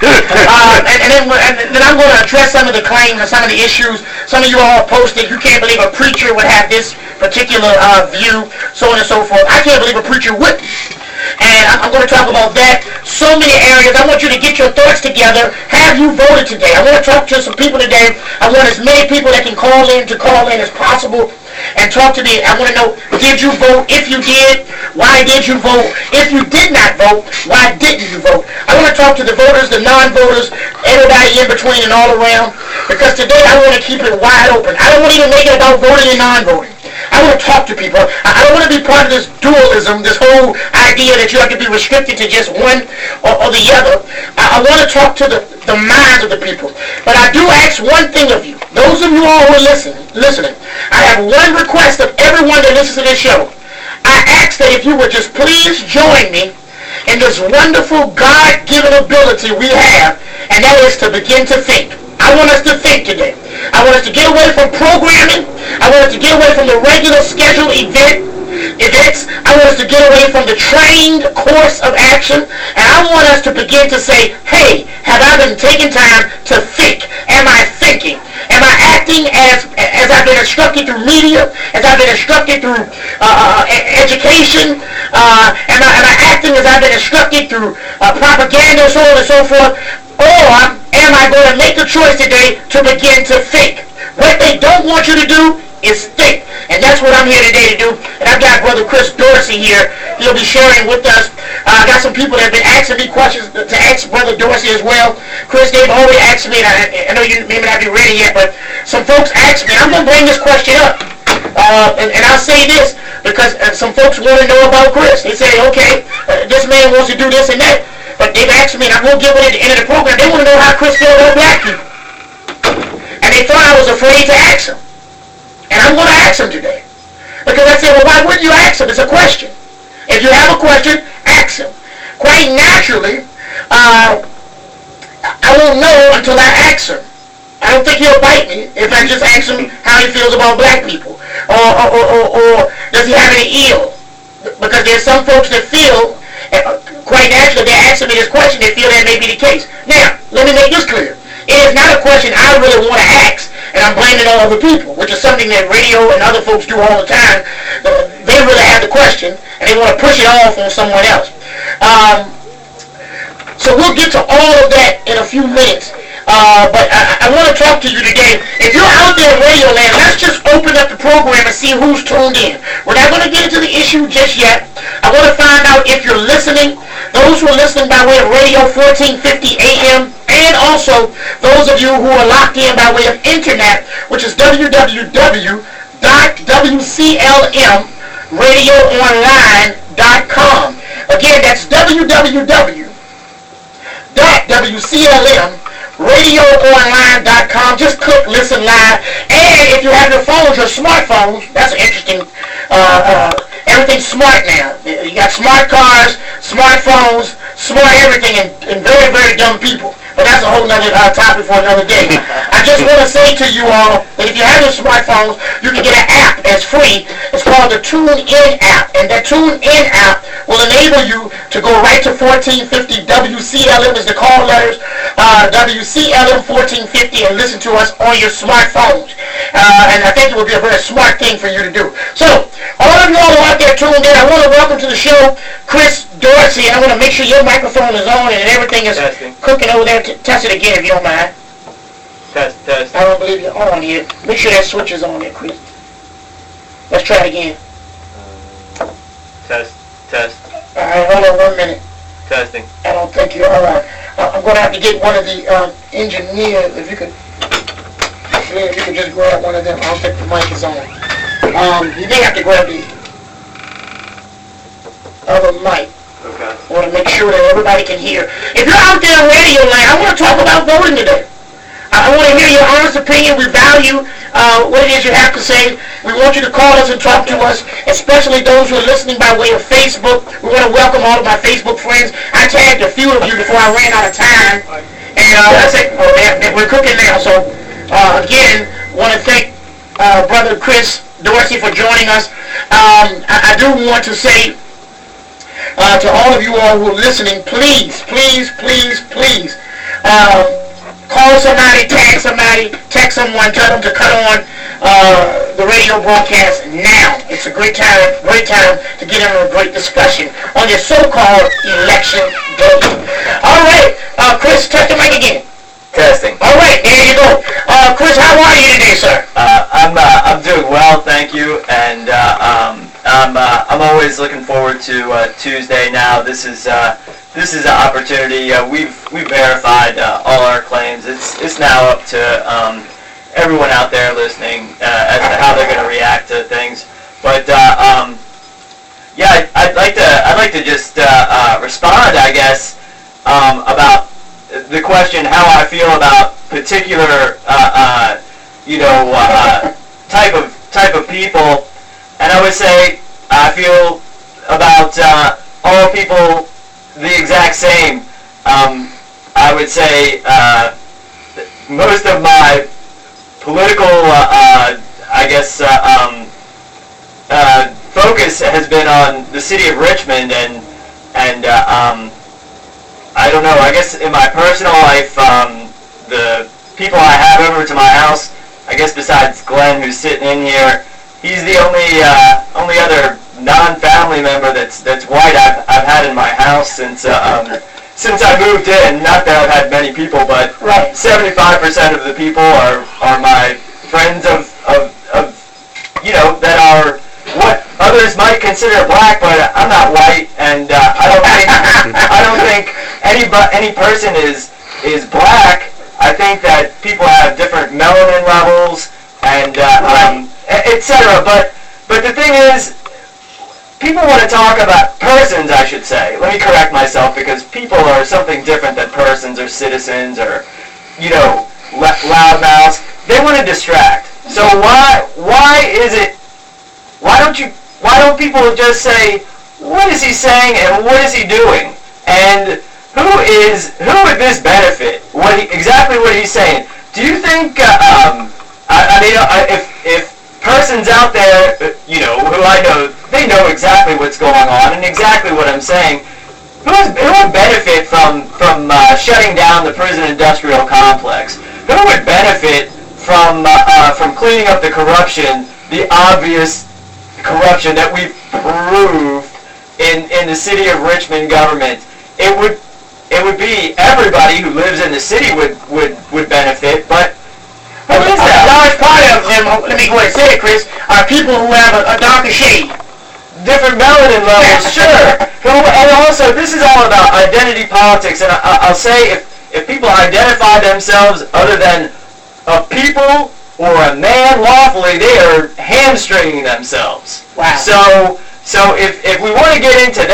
and then I'm going to address some of the claims and some of the issues. Some of you all posted, you can't believe a preacher would have this particular view, so on and so forth. I can't believe a preacher wouldn't. And I'm going to talk about that. So many areas. I want you to get your thoughts together. Have you voted today? I want to talk to some people today. I want as many people that can call in as possible and talk to me. I want to know, did you vote? If you did, why did you vote? If you did not vote, why didn't you vote? I want to talk to the voters, the non-voters, everybody in between and all around, because today I want to keep it wide open. I don't want to even make it about voting and non-voting. I want to talk to people. I don't want to be part of this dualism, this whole idea that you have to be restricted to just one or the other. I want to talk to the minds of the people. But I do ask one thing of you. Those of you all who are listening, I have one request of everyone that listens to this show. I ask that if you would just please join me in this wonderful God-given ability we have, and that is to begin to think. I want us to think today. I want us to get away from programming. I want us to get away from the regular scheduled events. I want us to get away from the trained course of action. And I want us to begin to say, hey, have I been taking time to think? Am I thinking? Am I acting as I've been instructed through media? As I've been instructed through education? Am I acting as I've been instructed through propaganda, so on and so forth? Or am I going to make a choice today to begin to think? What they don't want you to do is think. And that's what I'm here today to do. And I've got Brother Chris Dorsey here. He'll be sharing with us. I got some people that have been asking me questions to ask Brother Dorsey as well. Chris, they've already asked me, and I know you may not be ready yet, but some folks asked me, and I'm going to bring this question up. And I'll say this, because some folks want to know about Chris. They say, okay, this man wants to do this and that. But they've asked me, and I won't give it at the end of the program, they want to know how Chris feels about black people. And they thought I was afraid to ask them. And I'm going to ask them today. Because I said, well, why wouldn't you ask them? It's a question. If you have a question, ask them. Quite naturally, I won't know until I ask him. I don't think he'll bite me if I just ask him how he feels about black people. Or does he have any ill? Because there's some folks that feel, quite naturally, they're asking me this question, they feel that may be the case. Now, let me make this clear. It is not a question I really want to ask, and I'm blaming it on other people, which is something that radio and other folks do all the time. They really have the question, and they want to push it off on someone else. So we'll get to all of that in a few minutes. But I want to talk to you today. If you're out there in Radio Land, let's just open up the program and see who's tuned in. We're not going to get into the issue just yet. I want to find out if you're listening. Those who are listening by way of radio 1450 AM, and also those of you who are locked in by way of internet, which is www.wclmradioonline.com. Again, that's www.wclmradioonline.com. Just click listen live. And if you have your phones, your smartphones, that's an interesting, everything's smart now. You got smart cars, smartphones, smart everything, and very, very dumb people. But that's a whole nother topic for another day. I just want to say to you all that if you have your smartphones, you can get an app that's free. It's called the TuneIn app. And that TuneIn app will enable you to go right to 1450 WCLM is the call letters, WCLM 1450, and listen to us on your smartphones. And I think it would be a very smart thing for you to do. So, all of you all who are out there tuned in, I want to welcome to the show Chris Dorsey, and I want to make sure your microphone is on and everything is cooking over there. Test it again if you don't mind. Test. I don't believe you're on yet. Make sure that switch is on there, Chris. Let's try it again. Test. Alright, hold on 1 minute. Testing. I don't think you're alright. I'm going to have to get one of the engineers, if you could just grab one of them. I don't think the mic is on. You may have to grab the other mic. Okay. I want to make sure that everybody can hear. If you're out there in Radio Land, I want to talk about voting today. I want to hear your honest opinion. We value what it is you have to say. We want you to call us and talk to us, especially those who are listening by way of Facebook. We want to welcome all of my Facebook friends. I tagged a few of you before I ran out of time. And that's it. We're cooking now. So, again, want to thank Brother Chris Dorsey for joining us. I do want to say to all of you all who are listening, please, call somebody, tag somebody, text someone, tell them to cut on the radio broadcast now. It's a great time to get into a great discussion on this so-called election day. All right, Chris, test the mic again. Testing. All right, there you go. Chris, how are you today, sir? I'm doing well, thank you, and I'm always looking forward to Tuesday. Now, this is an opportunity. We've verified all our claims. It's now up to everyone out there listening as to how they're going to react to things. But yeah, I'd like to just respond, I guess, about the question how I feel about particular type of people, and I would say I feel about all people the exact same. I would say most of my political focus has been on the city of Richmond, and I don't know, I guess in my personal life, the people I have over to my house, I guess besides Glenn, who's sitting in here, he's the only other non-family member that's white I've had in my house since I moved in. Not that I've had many people, but 75% of the people are my friends of that are what others might consider black, but I'm not white, and I don't think any person is black. I think that people have different melanin levels and etc. But the thing is, people want to talk about persons, I should say. Let me correct myself, because people are something different than persons or citizens or loudmouths. They want to distract. So why don't people just say, what is he saying and what is he doing? And who would this benefit? Exactly what he's saying. Do you think, if persons out there, who I know, they know exactly what's going on and exactly what I'm saying, who would benefit from shutting down the prison industrial complex? Who would benefit from cleaning up the corruption, the obvious corruption that we've proved in the city of Richmond government? It would be everybody who lives in the city would benefit, but who is that? A large part of them, let me go ahead and say it, Chris, are people who have a darker shade. Different melanin levels, sure. And also, this is all about identity politics, and I'll say if people identify themselves other than a people or a man lawfully, they are hamstringing themselves. Wow. So if we want to get into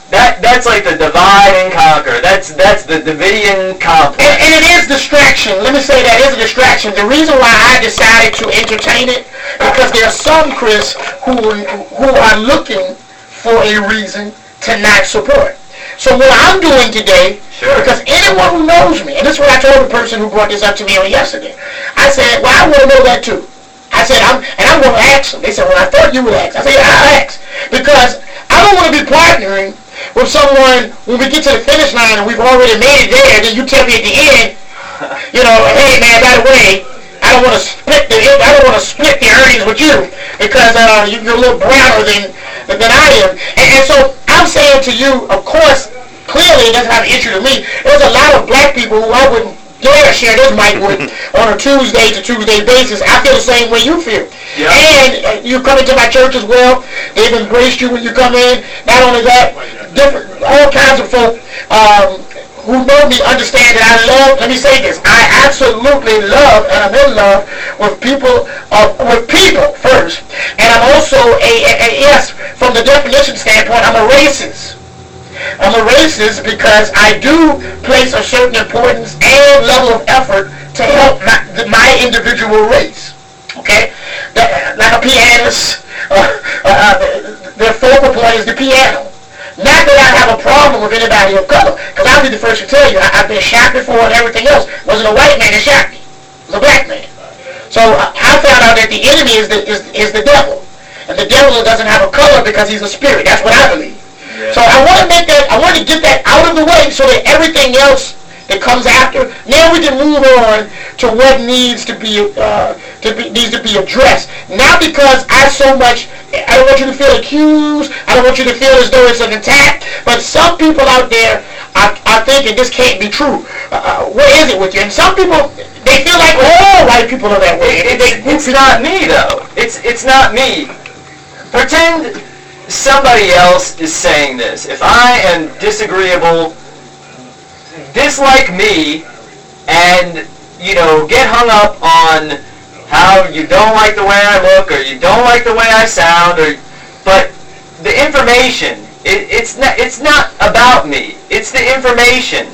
that's like the divide and conquer. That's the Davidian complex. And it is distraction. Let me say that is a distraction. The reason why I decided to entertain it, because there are some, Chris, who are looking for a reason to not support. So what I'm doing today, because anyone who knows me, and this is what I told the person who brought this up to me on yesterday, I said, well, I want to know that too. I said, I'm going to ask them. They said, well, I thought you would ask. I said, yeah, I'll ask. Because I don't want to be partnering with someone when we get to the finish line and we've already made it there, then you tell me at the end, hey man, by the way, I don't want to split the earnings with you because you're a little browner than I am. And so I'm saying to you, of course, clearly it doesn't have an issue to me. There's a lot of black people who I wouldn't dare share this mic with on a Tuesday to Tuesday basis. I feel the same way you feel. Yeah. And you come into my church as well. They've embraced you when you come in. Not only that, all kinds of folk who know me understand that I love, let me say this, I absolutely love and I'm in love with people first. And I'm also yes, from the definition standpoint, I'm a racist. I'm a racist because I do place a certain importance and level of effort to help my individual race. Okay? Like a pianist, their focal point is the piano. Not that I have a problem with anybody of color, because I'll be the first to tell you, I've been shot before and everything else. It wasn't a white man that shot me. It was a black man. So I found out that the enemy is the devil. And the devil doesn't have a color because he's a spirit. That's what I believe. Yeah. So I want to get that out of the way so that everything else that comes after. Now we can move on to what needs to be addressed. Not because I don't want you to feel accused. I don't want you to feel as though it's an attack. But some people out there are thinking this can't be true. What is it with you? And some people, they feel like all white people are that way. It's not me though. It's not me. Pretend somebody else is saying this. If I am disagreeable, dislike me, and get hung up on how you don't like the way I look or you don't like the way I sound, but the information, it's not about me. It's the information.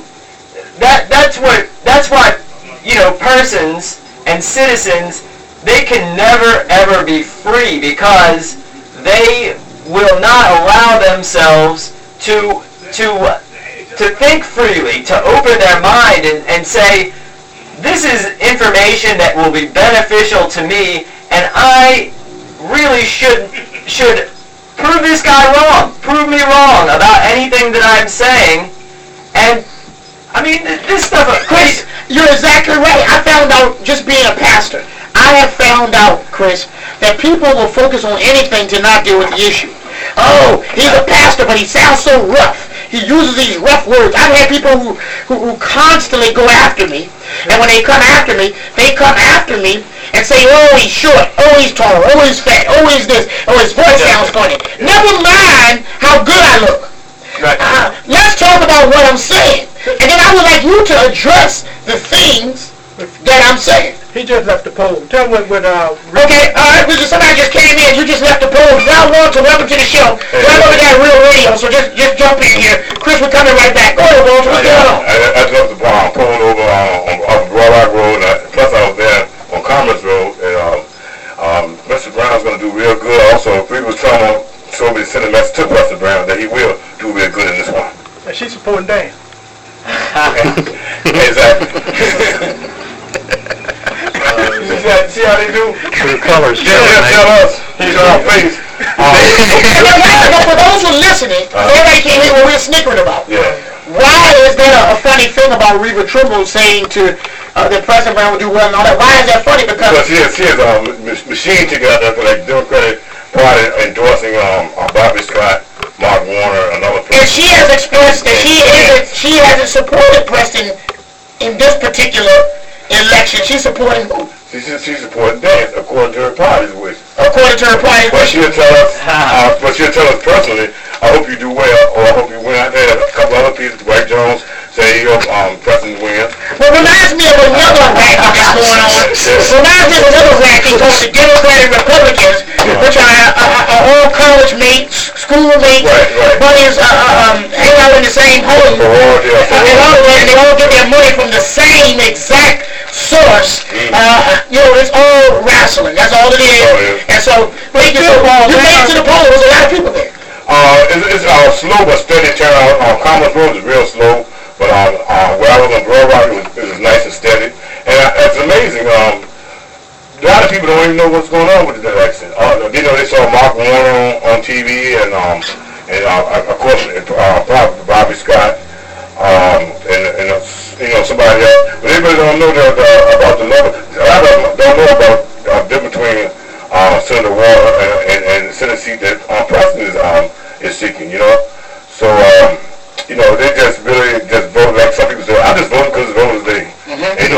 That's why persons and citizens, they can never ever be free because they will not allow themselves to think freely, to open their mind and say, this is information that will be beneficial to me, and I really should prove this guy wrong, prove me wrong about anything that I'm saying. And I mean, this stuff, Chris, you're exactly right. I found out just being a pastor. I have found out, Chris, that people will focus on anything to not deal with the issue. Oh, he's a pastor, but he sounds so rough. He uses these rough words. I've had people who constantly go after me, and when they come after me and say, oh, he's short, oh, he's tall, oh, he's fat, oh, he's this, oh, his voice sounds funny. Never mind how good I look. Right. Let's talk about what I'm saying. And then I would like you to address the things that I'm saying. He just left the poll. Tell him what Okay, all right, somebody just came in. You just left the poll. Now, Walter, welcome to the show. Right over there, Real Radio, so just jump in here. Chris, we're coming right back. Go ahead, Walter, what's going on? I just left the poll over on Broad Rock Road, plus I was there on Commerce Road, and Mr. Brown's going to do real good. Also, Freedom Trump told me to send a message to Mr. Brown that he will do real good in this one. And she's supporting Dan. Exactly. See how they do? True colors. Tell us. He's on our face. For those who are listening, everybody can't hear what we're snickering about. Yeah. Why is there a funny thing about Reva Trimble saying to that President Brown would do well and all that? Why is that funny? Because she has a machine together for like Democratic Party endorsing Bobby Scott, Mark Warner, and other people. And she has expressed that she hasn't supported Preston in this particular election. She's supporting who? She's supporting Dan, according to her party's wish. According to her party's But wish. she'll tell us personally, I hope you do well, or I hope you win. I had a couple other people, Dwight Jones, say Preston win. Well, reminds me of another racket that's going on. Reminds me of another racket called the Democratic Republicans, which are all college mates, school mates, buddies, hang out in the same home. And they all get their money from the same exact source. It's all wrestling. That's all it is. And so, you made it to the poll. There's a lot of people there. It's slow but steady turnout. Commerce Road is real slow, but where I was on Broad Rock, it was nice and steady. And it's amazing. A lot of people don't even know what's going on with the election. They saw Mark Warner on TV, and of course Bobby Scott, and somebody else. But everybody don't know about the level. A lot of them don't know about the difference between Senator Warner and the Senate seat that Preston is seeking. So they just really just voted like some people say. I just voted because it's voters' day. And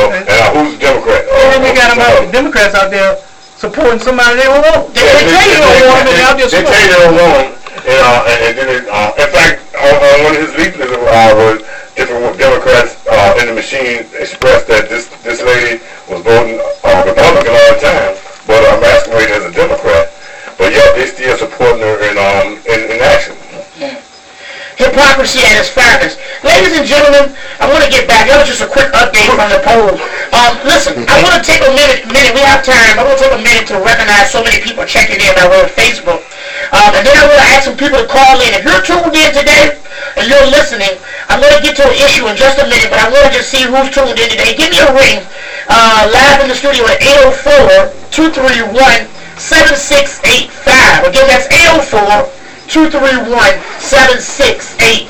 who's a Democrat? And then they got about Democrats out there supporting somebody they don't want. They tell you they don't want them out there supporting. They tell you they don't want them. And then in fact, on one of his leaflets was different Democrats in the machine expressed that this lady was voting Republican all the time, but masquerading as a Democrat. But yet they still supporting her in action. Hypocrisy at its finest. Ladies and gentlemen, I want to get back. That was just a quick update from the poll. Listen, I want to take a minute. We have time. I want to take a minute to recognize so many people checking in by way of Facebook. And then I want to ask some people to call in. If you're tuned in today and you're listening, I'm going to get to an issue in just a minute, but I want to just see who's tuned in today. Give me a ring live in the studio at 804-231-7685. Again, that's 804-231-7685.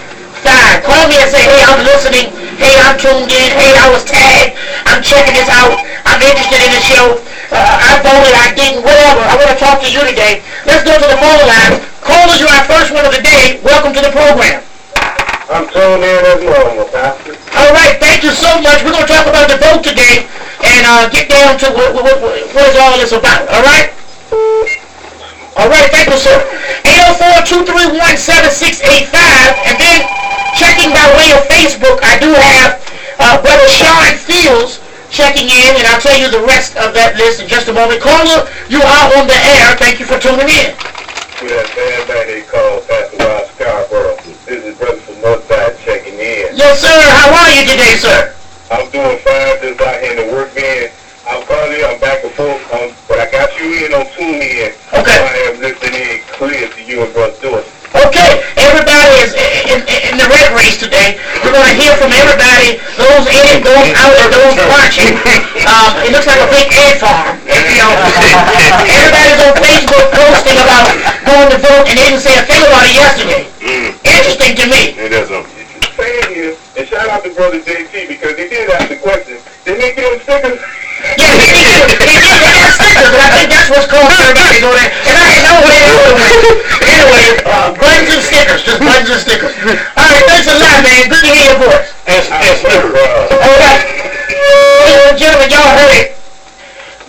Call me and say, hey, I'm listening Hey, I'm tuned in. Hey, I was tagged. I'm checking this out. I'm interested in the show. I voted, I didn't, whatever. I want to talk to you today. Let's go to the phone line. Caller, you're our first one of the day. Welcome to the program. I'm tuned in as normal, Pastor. All right, thank you so much. We're going to talk about the vote today and get down to what is all this about. All right? All right, thank you, sir. 804-231-7685. And then checking by way of Facebook, I do have Brother Sean Fields checking in, and I'll tell you the rest of that list in just a moment. Caller, you are on the air. Thank you for tuning in. To that band back they call Pastor Rob Scarborough. This is Brother from Northside checking in. Yes, sir. How are you today, sir? I'm doing fine, just out here in the work van. I'm calling you, I'm back and forth, but I got you in on TuneIn. Okay. So I am listening in clear to you and Brother Dorsey. Okay, everybody is in the red race today. We're going to hear from everybody, those in, those out, and those watching. It looks like a big ant farm. You know, everybody's on Facebook posting about going to vote, and they didn't say a thing about it yesterday. Interesting to me. And there's a saying here, and shout out to Brother JT, because they did ask the question, they make you them stickers? Yeah, they got stickers, but I think that's what's causing everybody to go there. And I didn't know where they were. Anyway, buttons and stickers, just buttons and stickers. All right, thanks a lot, man. Good to hear your voice. And stickers. All right. Ladies and gentlemen, y'all heard it.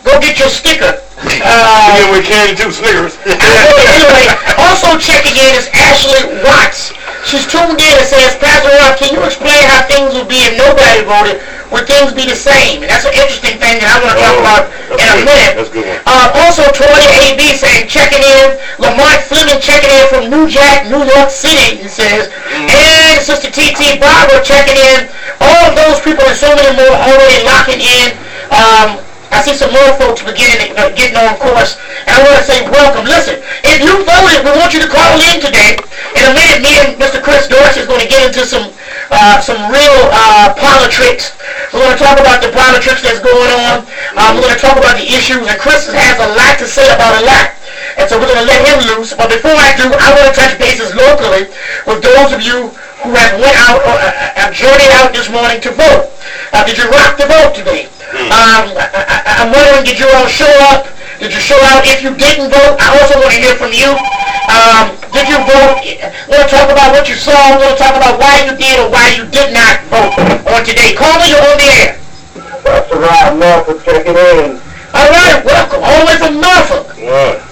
Go get your sticker. Yeah, we candy too, Snickers. Anyway, also checking in is Ashley Watts. She's tuned in and says, Pastor Rob, can you explain how things would be if nobody voted? Would things be the same? And that's an interesting thing that I want to talk about in a minute. That's a good one. Also, Toya AB saying, checking in. Lamont Fleming checking in from New Jack, New York City, he says. And Sister T.T. Barbara checking in. All of those people and so many more already locking in. I see some more folks beginning getting on course, and I want to say welcome. Listen, if you voted, we want you to call in today. In a minute, me and Mr. Chris Dorsey is going to get into some real politics. We're going to talk about the politics that's going on. We're going to talk about the issues, and Chris has a lot to say about a lot. And so we're going to let him loose. But before I do, I want to touch bases locally with those of you who have went out or have journeyed out this morning to vote. Did you rock the vote today? I'm wondering, did you all show up? Did you show out? If you didn't vote, I also want to hear from you. Did you vote? We're going to talk about what you saw. We're going to talk about why you did or why you did not vote on today. Caller, you're on the air. Pastor Rob Norfolk checking in. All right, welcome. All the way from Norfolk. What?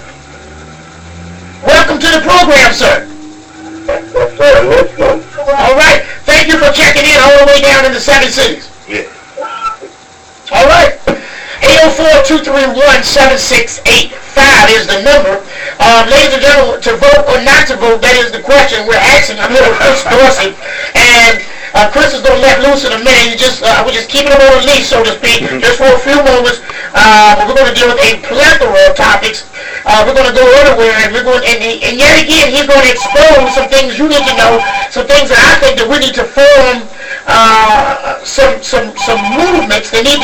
Welcome to the program, sir. That's right, listen. All right. Thank you for checking in all the way down in the 7 cities. Yeah. All right. 804-231-7685 is the number. Ladies and gentlemen, to vote or not to vote, that is the question we're asking. I'm here with Chris Dorsey, and Chris is going to let loose in a minute. We're just keeping him on a leash, so to speak, just for a few moments. We're going to deal with a plethora of topics. We're going to go everywhere, and and yet again, he's going to expose some things you need to know, some things that I think that we need to form some movements. They need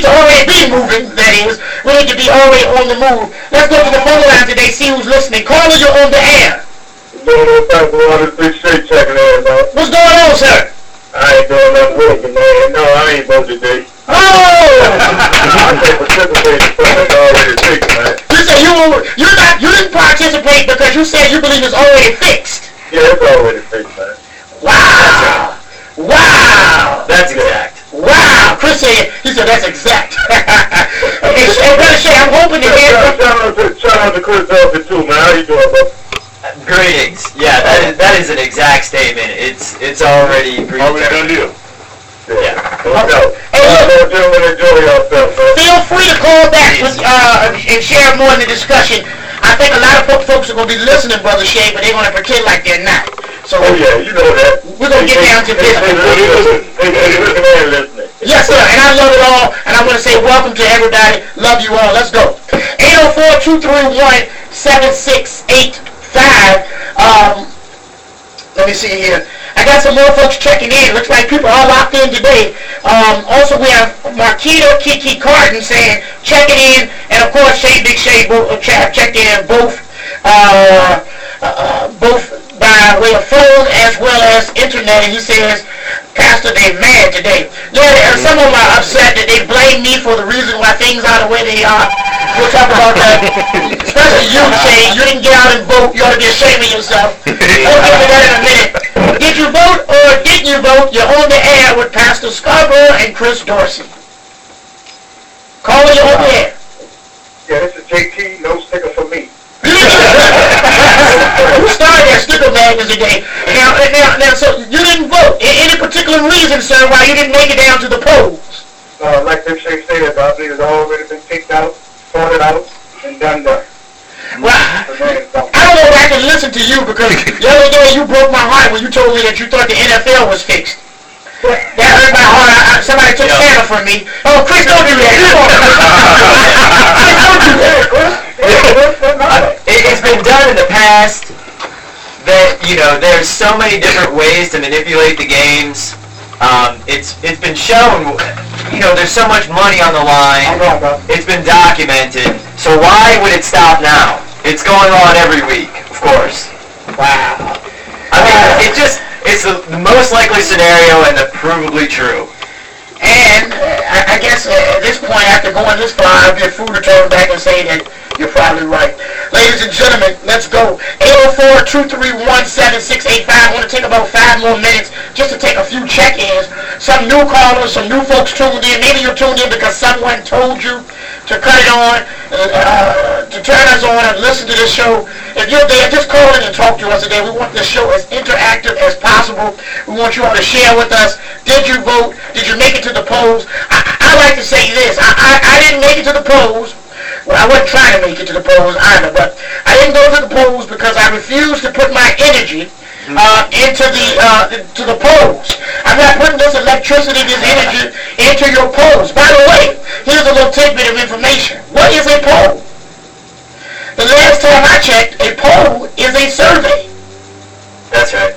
to already be moving, that is. We need to be already on the move. Let's go to the phone line today, see who's listening. Caller, you're on the air. Appreciate checking in, man. What's going on, sir? I ain't doing nothing with you, man. No, I ain't voted today. Oh! I can't participate in something that's already fixed, man. You say you didn't participate because you said you believe it's already fixed. Yeah, it's already fixed, man. Wow! Wow! That's exact. Wow! Chris said, that's exact. Okay, Brother Shay, I'm hoping to hear from... Shout out to Chris Dorsey, too, man. How you doing, bro? Greetings. Yeah, that is an exact statement. It's already Already done deal. Yeah. Hey, look, Gentlemen, enjoy yourself, man. feel free to call back and share more in the discussion. I think a lot of folks are going to be listening, Brother Shay, but they're going to pretend like they're not. So Oh, yeah, you know that. we're going to get down to business. Listening. Yes, sir, and I love it all, and I want to say welcome to everybody. Love you all. Let's go. 804-231-7685. Let me see here. I got some more folks checking in. Looks like people are locked in today. Also, we have Marquita Kiki Carden saying, checking in, and of course, Big Shay have checked in both by way of phone as well as internet. And he says, Pastor, they mad today. Yeah, and some of them are upset that they blame me for the reason why things are the way they are. We'll talk about that. Especially you, Shane. You didn't get out and vote. You ought to be ashamed of yourself. We'll get to that in a minute. Did you vote or didn't you vote? You're on the air with Pastor Scarborough and Chris Dorsey. Call you on the air. Yeah, this is JT, no sticker for me. Who started that sticker madness today? Now, so you didn't vote. Any particular reason, sir, why you didn't make it down to the polls? Like Big Shake said, I believe it's already been picked out, sorted out, and done. Well, I don't know if I can listen to you because the other day you broke my heart when you told me that you thought the NFL was fixed. That hurt my heart. Somebody took Santa from me. Oh, Chris, don't do that. Don't do that. It's been done in the past that, there's so many different ways to manipulate the games. It's been shown, there's so much money on the line. It's been documented. So why would it stop now? It's going on every week, of course. Wow. I mean, it's the most likely scenario and the provably true. And I guess at this point, after going this far, I'll get food to turn back and say that you're probably right. Ladies and gentlemen, let's go. 804-231-7685. I want to take about 5 more minutes just to take a few check-ins. Some new callers, some new folks tuned in. Maybe you tuned in because someone told you to cut it on, to turn us on and listen to this show. If you're there, just call in and talk to us today. We want this show as interactive as possible. We want you all to share with us. Did you vote? Did you make it to the polls? I like to say this. I didn't make it to the polls. Well, I wasn't trying to make it to the polls either, but I didn't go to the polls because I refused to put my energy into the polls. I'm not putting this electricity, this energy into your polls. By the way, here's a little tidbit of information. What is a poll? The last time I checked, a poll is a survey. That's right.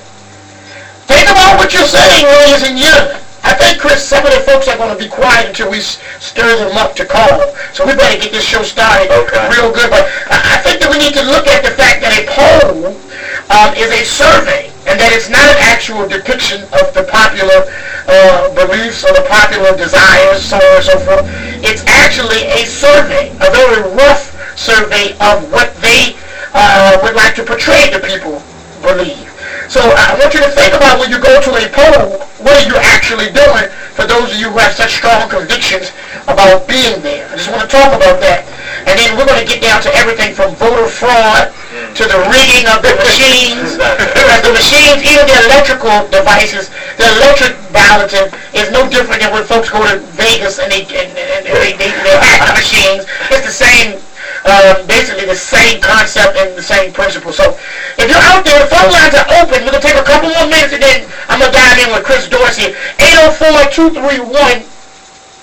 Think about what you're saying, ladies and gentlemen. I think, Chris, some of the folks are going to be quiet until we stir them up to call. So we better get this show started real good. But I think that we need to look at the fact that a poll is a survey and that it's not an actual depiction of the popular beliefs or the popular desires, so on and so forth. It's actually a survey, a very rough survey of what they would like to portray the people believe. So I want you to think about when you go to a poll, what are you actually doing for those of you who have such strong convictions about being there. I just want to talk about that. And then we're going to get down to everything from voter fraud to the rigging of the machines. Because the machines, even the electrical devices, the electric balloting is no different than when folks go to Vegas and they hack the machines. It's the same. Basically the same concept and the same principle. So if you're out there, the phone lines are open. We're going to take a couple more minutes and then I'm going to dive in with Chris Dorsey.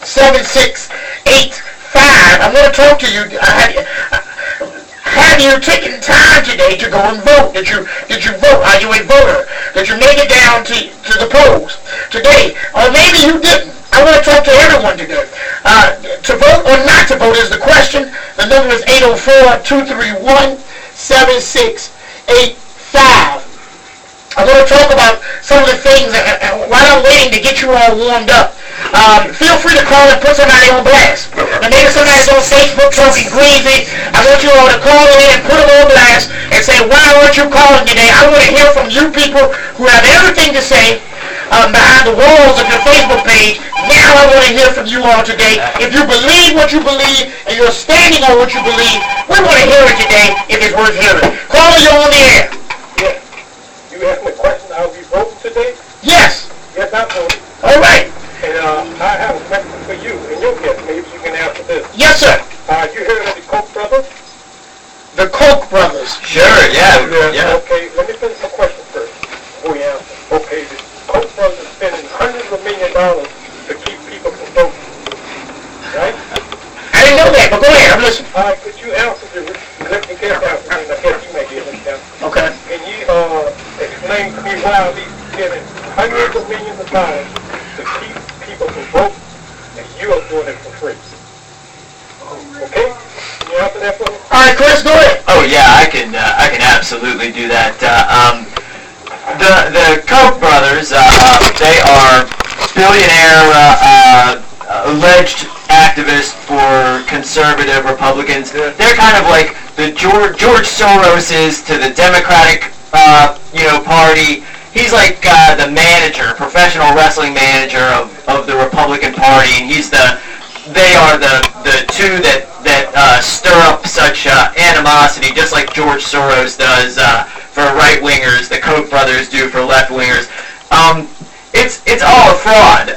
804-231-7685. I'm going to talk to you. Have you taken time today to go and vote? Did you vote? Are you a voter? Did you make it down to the polls today? Or maybe you didn't. I want to talk to everyone today. To vote or not to vote is the question. The number is 804-231-7685. I want to talk about some of the things while I'm waiting to get you all warmed up. Feel free to call and put somebody on blast. And maybe somebody's on Facebook talking greasy. I want you all to call in and put them on blast and say, why aren't you calling today? I want to hear from you people who have everything to say behind the walls of your Facebook page. Now I want to hear from you all today. If you believe what you believe and you're standing on what you believe, we want to hear it today if it's worth hearing. Caller, you're on the air. Yeah. You asked me a question, are we voting today? Yes. Yes, I voted. All right. And I have a question for you, and you'll get maybe you can answer this. Yes, sir. You heard of the Koch brothers? The Koch brothers. Sure, yeah. Okay, let me finish my question first before you answer. Okay, the Koch brothers are spending hundreds of millions of dollars to keep people from voting. Right? I didn't know that, but go ahead. I'm listening. All right, could you answer the electric gas answer? I guess you may be able to answer. Okay. Can you explain to me why these spending hundreds of millions of dollars to keep people from voting, and you are doing it for free? Okay? Can you answer that for me? All right, Chris, go ahead. Oh yeah, I can absolutely do that. The Koch brothers, they are billionaire alleged activists for conservative Republicans. They're kind of like the George Soros is to the Democratic, Party. He's like the manager, professional wrestling manager of the Republican Party, and they are the two that stir up such animosity, just like George Soros does for right-wingers, the Koch brothers do for left-wingers. It's all a fraud.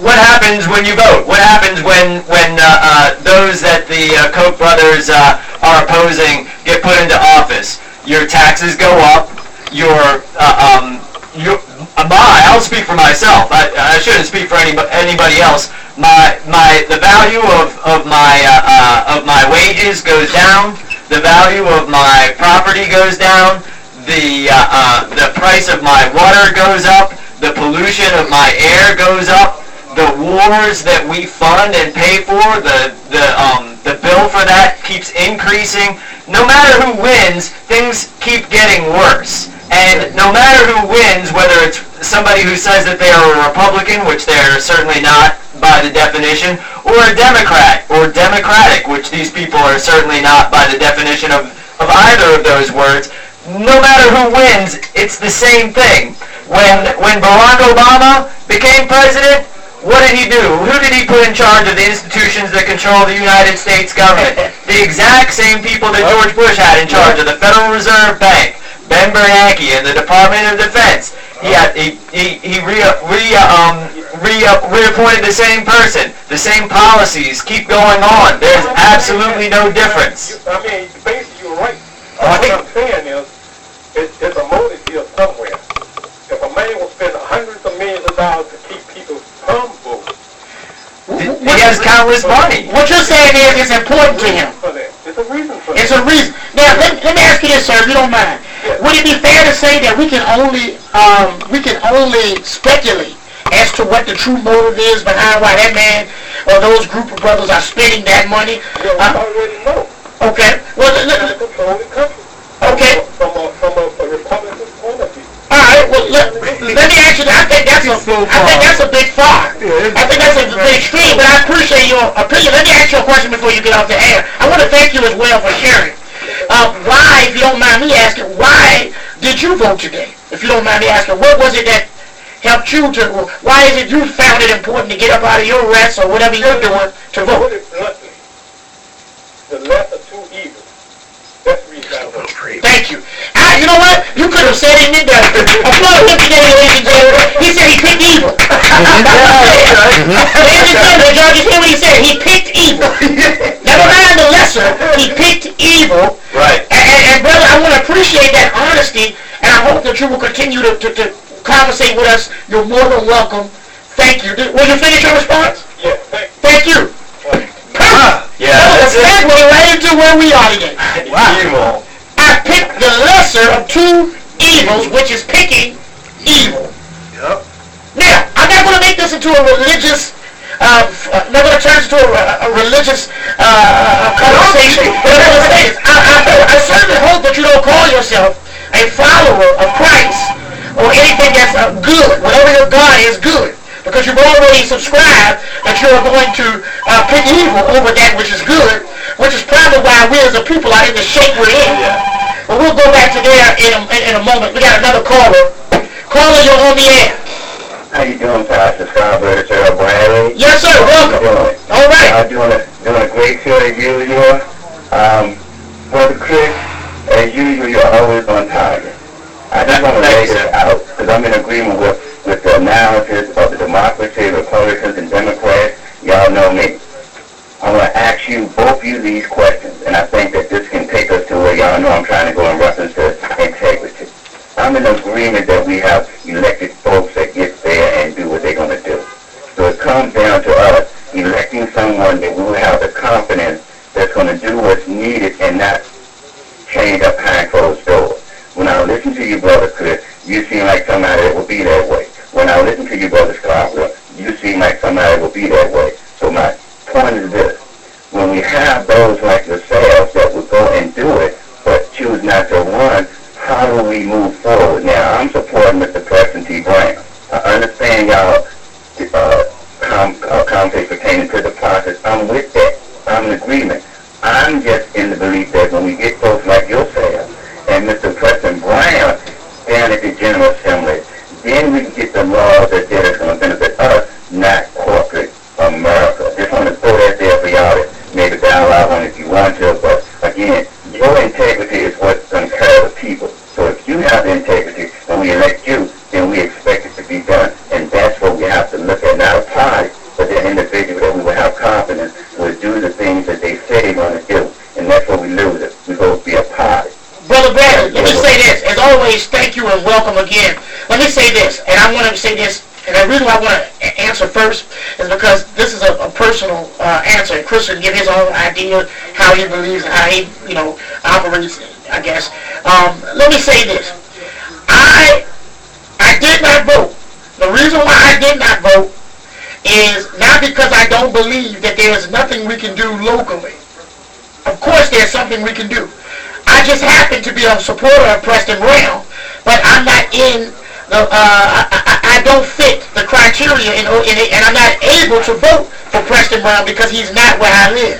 What happens when you vote? What happens when those that the Koch brothers are opposing get put into office? Your taxes go up. I'll speak for myself. I shouldn't speak for anybody else. The value of my wages goes down. The value of my property goes down. The price of my water goes up. The pollution of my air goes up. The wars that we fund and pay for, the bill for that keeps increasing. No matter who wins, things keep getting worse. And no matter who wins, whether it's somebody who says that they are a Republican, which they're certainly not by the definition, or a Democrat, or Democratic, which these people are certainly not by the definition of either of those words, no matter who wins, it's the same thing. When Barack Obama became president, what did he do? Who did he put in charge of the institutions that control the United States government? The exact same people that George Bush had in charge of the Federal Reserve Bank, Ben Bernanke, and the Department of Defense. He reappointed the same person. The same policies keep going on. There's absolutely no difference. I mean, basically you're right. What I'm saying is, it's a motive here somewhere. If a man will spend hundreds of millions of dollars to keep people from voting, he has countless money. What you're saying is it's important to him. it's a reason for that. It's a reason. Now, let me ask you this, sir, if you don't mind. Would it be fair to say that we can only speculate as to what the true motive is behind why that man or those group of brothers are spending that money? You already know. Okay. Well, They control the country. okay. From a Republican point of view. All right. Well, let me ask you that. I think that's a big far. I think that's a bit extreme, but I appreciate your opinion. Let me ask you a question before you get off the air. I want to thank you as well for sharing. Why, if you don't mind me asking, why did you vote today? If you don't mind me asking, what was it that helped you to, why is it you found it important to get up out of your rest or whatever you're doing to vote? Put it bluntly, the lesser two evils. That's the reason I voted. Thank you. You know what? You could have said it in there. Applaud him today, ladies and gentlemen. He said he picked evil. Ladies and gentlemen, y'all just hear what he said. He picked evil. Never mind the lesser. He picked evil. Right. And brother, I want to appreciate that honesty, and I hope that you will continue to conversate with us. You're more than welcome. Thank you. Will you finish your response? Yeah, Thank you. Yeah, Let's that's it. segue right into where we are today. Evil. I picked the lesser of two evils, which is picking evil. Yep. Now, I'm not going to make this into a religious, I'm not going to turn this into a religious conversation. But I'm going to say this. I certainly hope that you don't call yourself a follower of Christ or anything that's good. Whatever your God is good. Because you've already subscribed that you're going to pick evil over that which is good, which is probably why we as a people are in the shape we're in. But we'll go back to there in a moment. We got another caller. Caller, you're on the air. How you doing, Pastor Scarborough, Sir Bradley? Yes, sir. Welcome. All right. I'm doing a great show as usual. Brother Chris, as usual, you're always on target. I just want to lay this out because I'm in agreement with the analysis of the democracy, Republicans, and Democrats. Y'all know me. I want to ask you, both you, these questions, and I think that this can take us to where y'all know I'm trying to go in reference to integrity. I'm in agreement that we have elected folks that get there and do what they're going to do. So it comes down to us electing someone that we will have the confidence that's going to do what's needed and not change up behind closed doors. When I listen to you, Brother Chris, you seem like somebody that will be that way. When I listen to you, Brother Scarborough, you seem like somebody that will be that way. So my point is this. When we have those like yourselves that will go and do it, but choose not to run, how do we move forward? Now, I'm supporting say, pertaining to the process, I'm with that. I'm in agreement. I'm just in the belief that when we get folks like yourself and Mr. Preston Brown down at the General Assembly, then we can get the laws that are going to benefit us, not corporate America. Just want to throw that there for y'all to maybe download on if you want to, but again, your integrity is what's going to carry the people. So if you have the integrity and we elect you, then we expect it to be done. And that's what we have to look at, not a party, but the individual that we will have confidence will do the things that they say they're going to do. And that's what we lose it. We go be a party. Brother Bradley, let me say this. As always, thank you and welcome again. Let me say this, and I want to say this, and the reason why I want to answer first is because this is a personal answer. And Chris can give his own idea how he believes and how he, operates, I guess. Let me say this. I did not vote. The reason why I did not vote is not because I don't believe that there is nothing we can do locally. Of course there's something we can do. I just happen to be a supporter of Preston Brown, but I'm not in the, I don't fit the criteria and I'm not able to vote for Preston Brown because he's not where I live.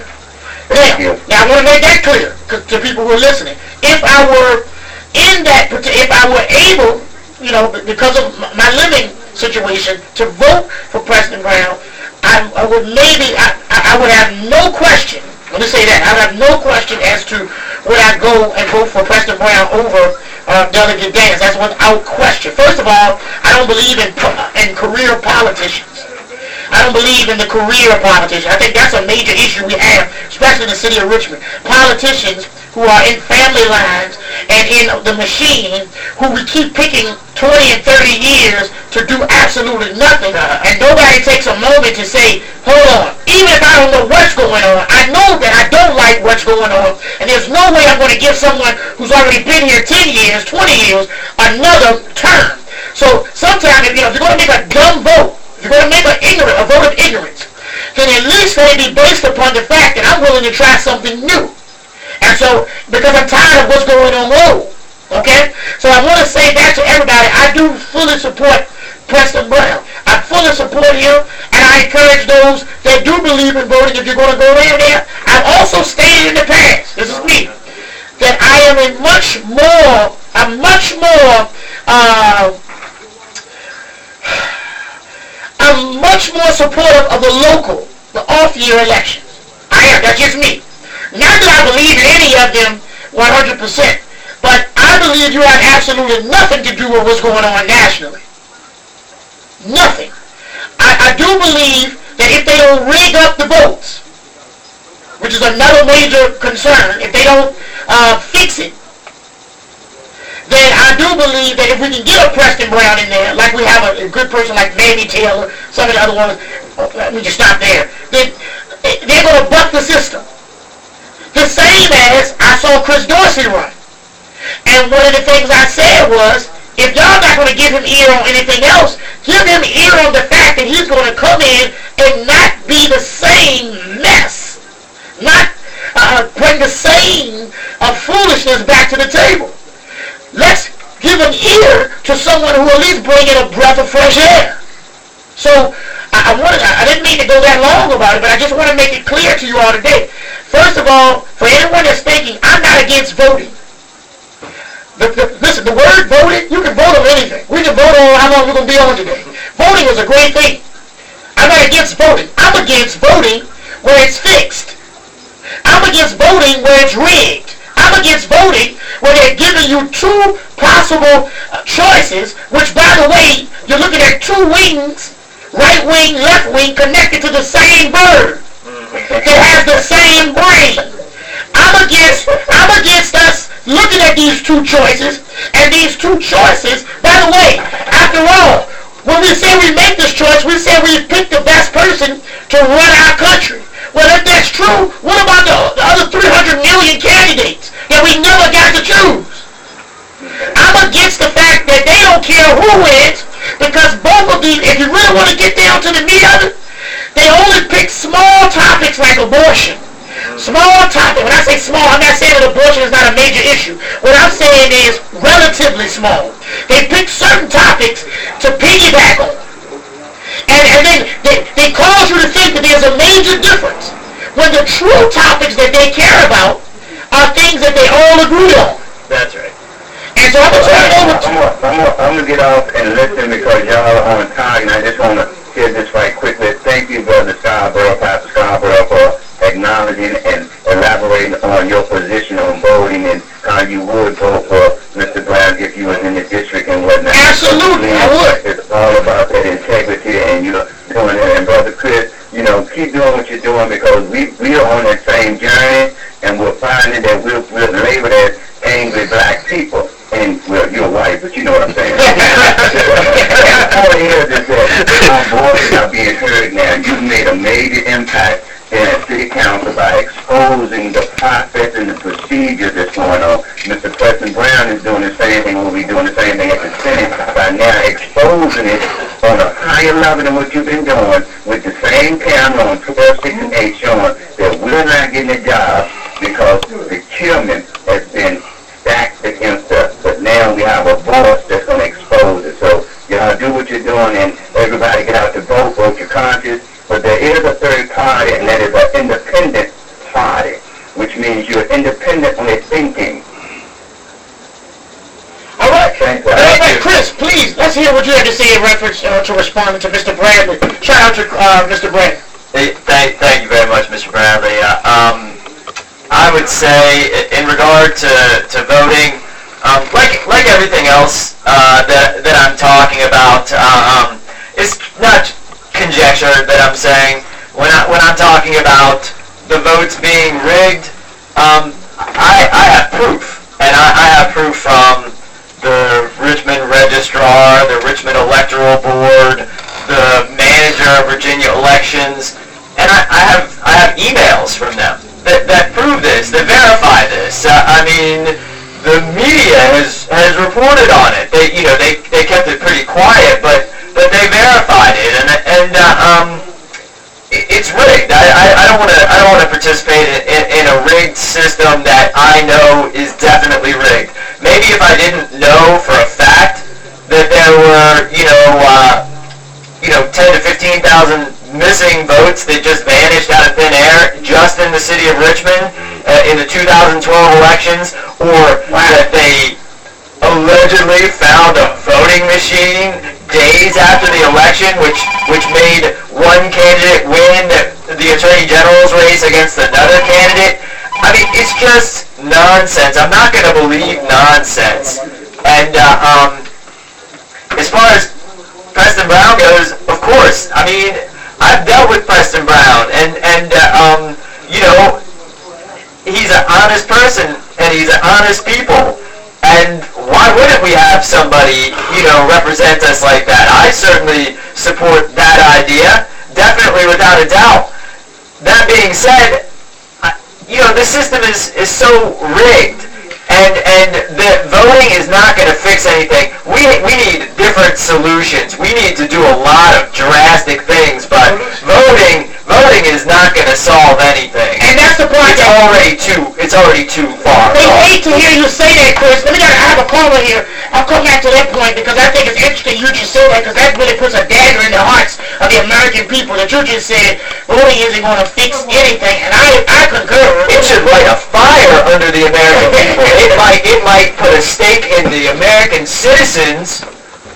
Now I want to make that clear to people who are listening. If I were in that, if I were able, because of my living situation, to vote for Preston Brown, I would have no question. Let me say that. I would have no question as to would I go and vote for Preston Brown over Delegate Daniels. That's without question. First of all, I don't believe in career politicians. I don't believe in the career of politicians. I think that's a major issue we have, especially in the city of Richmond. Politicians who are in family lines and in the machine who we keep picking 20 and 30 years to do absolutely nothing, and nobody takes a moment to say, hold on, even if I don't know what's going on, I know that I don't like what's going on, and there's no way I'm going to give someone who's already been here 10 years, 20 years, another term. So sometimes, if you're going to make a dumb vote, if you're going to make a vote of ignorance, then at least let it be based upon the fact that I'm willing to try something new. And so, because I'm tired of what's going on low, okay? So I want to say that to everybody. I do fully support Preston Brown. I fully support him, and I encourage those that do believe in voting, if you're going to go there. I've also stated in the past, this is me, that I am much more supportive of the off-year elections. I am. That's just me. Not that I believe in any of them 100%, but I believe you have absolutely nothing to do with what's going on nationally. Nothing. I do believe that if they don't rig up the votes, which is another major concern, if they don't fix it, then I do believe that if we can get a Preston Brown in there, like we have a good person like Mamie Taylor, some of the other ones, let me just stop there, then they're going to buck the system. The same as I saw Chris Dorsey run. And one of the things I said was, if y'all not going to give him ear on anything else, give him ear on the fact that he's going to come in and not be the same mess. Not bring the same foolishness back to the table. Let's give an ear to someone who at least bring in a breath of fresh air. So I didn't mean to go that long about it, but I just want to make it clear to you all today. First of all, for anyone that's thinking, I'm not against voting. Listen, the word voting, you can vote on anything. We can vote on how long we're going to be on today. Voting is a great thing. I'm not against voting. I'm against voting where it's fixed. I'm against voting where it's rigged. I'm against voting where they're giving you two possible choices, which, by the way, you're looking at two wings, right wing, left wing, connected to the same bird that has the same brain. I'm against us looking at these two choices, and these two choices, by the way, after all, when we say we make this choice, we say we pick the best person to run our country. Well, if that's true, what about the other 300 million candidates that we never got to choose? I'm against the fact that they don't care who wins, because both of these, if you really want to get down to the meat of it, they only pick small topics like abortion. Small topic. When I say small, I'm not saying that abortion is not a major issue. What I'm saying is relatively small. They pick certain topics to piggyback on. And then they cause you to think that there's a major difference when the true topics that they care about are things that they all agree on. That's right. And so I'm going to turn it over to... I'm going to get off and listen because y'all are on time, and I just want to hear this right quickly. Thank you, Brother Scarborough, Pastor Scarborough, for acknowledging and elaborating on your position on voting and how you would vote for Mr. Brown if you was in the district and whatnot. Absolutely, I would. It's all about that integrity, and you're doing it. And Brother Chris, keep doing what you're doing because we are on that same journey, and we're finding that we're labeled as angry black people. And, well, you're white, but you know what I'm saying. All I hear is that our voices are being heard now. You've made a major impact in the city council by exposing the process and the procedure that's going on. Mr. Preston Brown is doing the same thing. We'll be doing the same thing at the Senate by now exposing it on a higher level than what you've been doing with the same camera on 12, 6, and 8 showing that we're not getting a job because the chairman has been stacked against us. But now we have a voice that's going to expose it. So y'all do what you're doing and everybody get out to vote your conscience. But there is a third party, and that is an independent party, which means you're independently thinking. All right. Thank you. Hey, Chris, please, let's hear what you had to say in reference to responding to Mr. Bradley. Shout out to Mr. Bradley. Hey, thank you very much, Mr. Bradley. I would say, in regard to voting, like everything else that I'm talking about, it's not conjecture that I'm saying. When I'm talking about the votes being rigged, I have proof, and I have proof from the Richmond Registrar, the Richmond Electoral Board, the manager of Virginia Elections, and I have emails from them that prove this, that verify this. I mean, the media has reported on it. They kept it pretty quiet, but they verified it, and it's rigged. I don't want to participate in a rigged system that I know is definitely rigged. Maybe if I didn't know for a fact that there were 10 to 15,000 missing votes that just vanished out of thin air just in the city of Richmond in the 2012 elections, or that they allegedly found a voting machine days after the election which made one candidate win the Attorney General's race against another candidate. I mean, it's just nonsense. I'm not going to believe nonsense. And as far as Preston Brown goes, of course, I mean, I've dealt with Preston Brown, and he's an honest person, and he's an honest people. And why wouldn't we have somebody, represent us like that? I certainly support that idea, definitely without a doubt. That being said, the system is so rigged, and the voting is not going to fix anything. We need different solutions. We need to do a lot of drastic things, but voting is not going to solve anything. And that's the point. It's already too far. They hate to hear you say that, Chris. I have a caller here. I'll come back to that point because I think it's interesting you just said that, because that really puts a dagger in the hearts of the American people that you just said voting isn't going to fix anything. And I concur. It should light a fire under the American people. It might put a stake in the American citizens,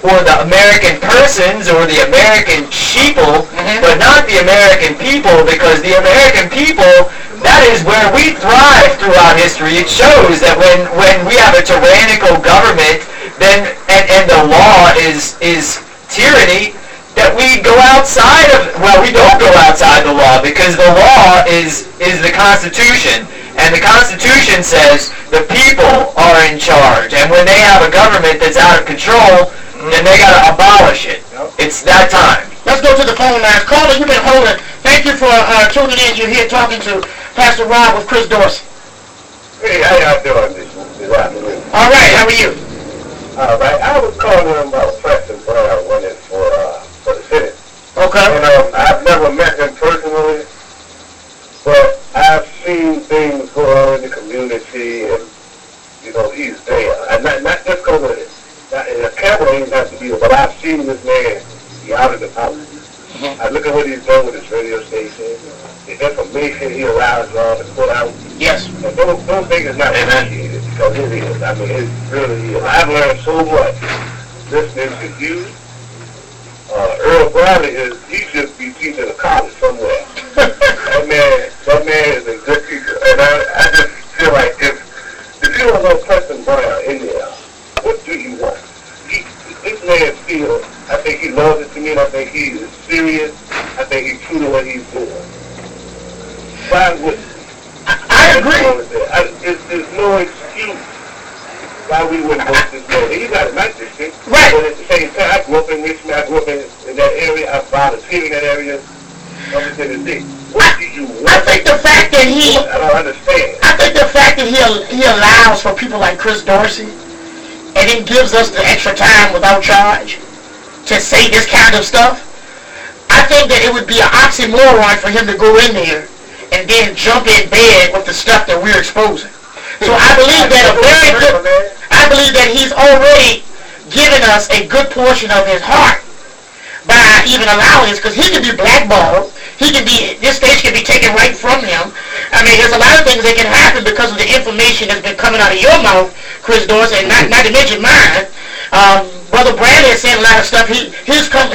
or the American persons, or the American sheeple, but not the American people, because the American people, that is where we thrive throughout history. It shows that when we have a tyrannical government, then and the law is tyranny, that we go outside of, we don't go outside the law, because the law is the Constitution. And the Constitution says the people are in charge. And when they have a government that's out of control, then they got to abolish it. It's that time. Let's go to the phone lines. Caller, you've been holding. Thank you for tuning in. You're here talking to Pastor Rob with Chris Dorsey. Hey, how y'all doing this afternoon? All right, how are you? All right, I was calling about Preston Brown running for the Senate. Okay. And I've never met him personally, but I've seen things go on in the community, and he's there. And not just go with it. The camera ain't have to be there, but I've seen this man be out of the house. look at what he's done with his radio station, the information he allows y'all to put out. Yes. And don't think it's not appreciated, because it is. I mean, it really is. I've learned so much listening to you. Earl Bradley he should be teaching a college somewhere. that man is a good teacher. And I just feel like if you don't know Preston Brown in there, what do you want? This man still, I think he loves it to me, and I think he is serious. I think he's true to what he's doing. Why would I agree. There's no excuse why we wouldn't vote this man. He got a nice district. Right. But at the same time, I grew up in Richmond. I grew up in that area. I volunteered in that area. Everything is big. What do you want? I think the fact that I don't understand. I think the fact that he allows for people like Chris Dorsey and then gives us the extra time without charge to say this kind of stuff, I think that it would be an oxymoron for him to go in there and then jump in bed with the stuff that we're exposing. So I believe that he's already given us a good portion of his heart by even allowing this, because he can be blackballed. This stage can be taken right from him. I mean, there's a lot of things that can happen because of the information that's been coming out of your mouth, Chris Dorsey, and not to mention mine. Brother Bradley is saying a lot of stuff. His comes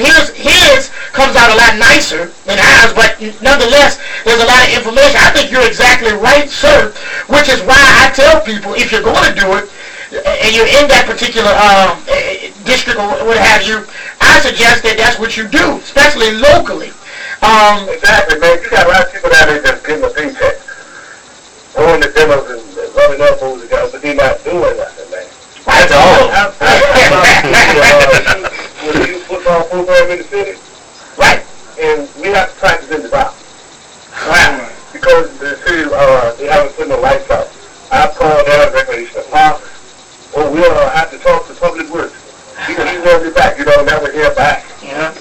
out a lot nicer than ours, but nonetheless, there's a lot of information. I think you're exactly right, sir, which is why I tell people, if you're going to do it, and you're in that particular district or what have you, I suggest that that's what you do, especially locally. Exactly, man. You got a lot of people down there just getting a paycheck, going to demos and running up over the guys, but they're not doing nothing, man. That's all. With the youth football program in the city, Right. and we have to practice in the box. Right. Because the city, they haven't put no lights out. I've called down Recreation Park, or we'll have to talk to Public Works. He won't be back, never hear back. Yeah.